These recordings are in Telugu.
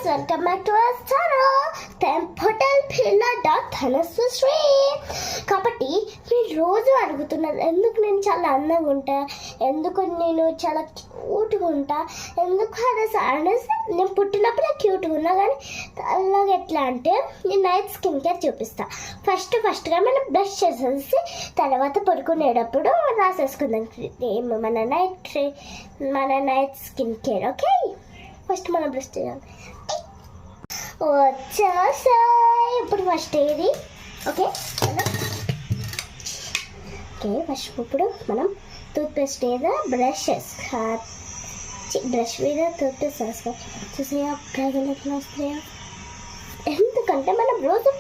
Welcome back to our channel temple పిల్ల.ధనశ్రీ. కాబట్టి మీరు రోజు అడుగుతున్నారు ఎందుకు నేను చాలా అందంగా ఉంటా, ఎందుకు నేను చాలా క్యూట్గా ఉంటా, ఎందుకు అనేసి నేను పుట్టినప్పుడు క్యూట్గా ఉన్నా, కానీ అలాగే ఎట్లా అంటే నేను నైట్ స్కిన్ కేర్ చూపిస్తా. ఫస్ట్గా మనం బ్రష్ చేసేసి తర్వాత పడుకునేటప్పుడు రాసేసుకుందాం మన night skin care. Okay, first మనం బ్రష్ చేయాలి. వచ్చేసాయి ఇప్పుడు ఫస్ట్ ఏది. ఓకే ఫస్ట్ ఇప్పుడు మనం టూత్ పేస్ట్ మీద బ్రష్ మీద టూత్ పేస్ట్ వేసుకో. చూసాయా ప్రజలు ఎట్లా వస్తాయా? ఎందుకంటే మనం రోజు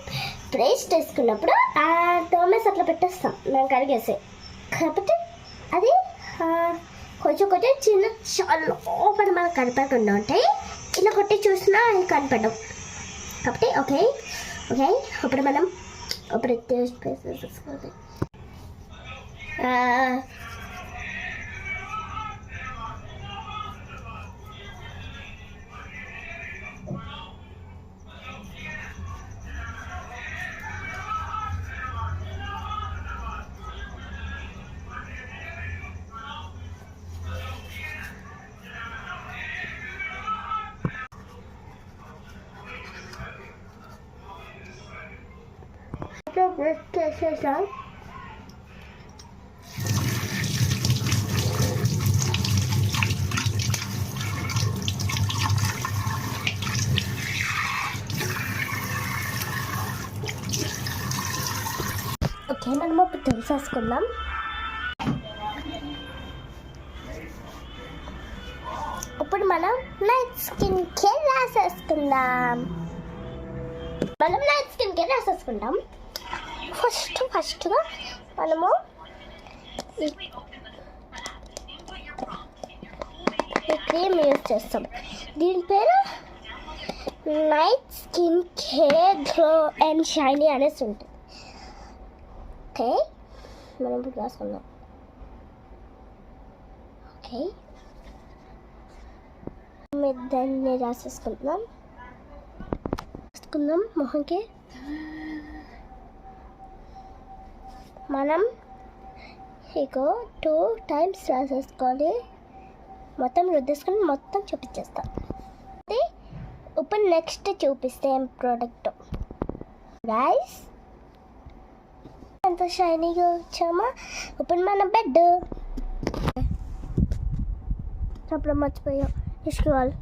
పేస్ట్ వేసుకున్నప్పుడు ఆ టోమేస్ అట్లా పెట్టేస్తాం మనం కడిగేసి, కాబట్టి అది కొంచెం చిన్న చాలా లోపల మనకు కనపడకుండా ఉంటాయి. ఇలా కొట్టి చూసినా అది కనపడవు. కాబట్టి ఓకే ఇప్పుడు మనం టేస్ట్ పేస్ట్ వేసుకోవాలి. బ్రష్ చేసేసాం. ఓకే మనం ఇప్పుడు తెలిసేసుకుందాం. ఇప్పుడు మనం నైట్ స్కిన్ కేర్ రాసేసుకుందాం. ఫస్ట్గా మనము ఈ క్రీమ్ యూజ్ చేస్తాం. దీని పేరు night skin care glow and shiny అనేసి ఉంటుంది. ఓకే మనం ఇప్పుడు రాసుకుందాం. ఓకే దాన్ని రాసేసుకుందాం మొహంకి. మనం ఇగో 2 times రాసేసుకోవాలి. మొత్తం రుద్దేసుకొని మొత్తం చూపించేస్తాం. ఇప్పుడు నెక్స్ట్ చూపిస్తే ఏం ప్రోడక్ట్ గైస్, ఎంత షైనీగా వచ్చామా. ఇప్పుడు మన బెడ్ అప్పుడు మర్చిపోయాం తీసుకోవాలి.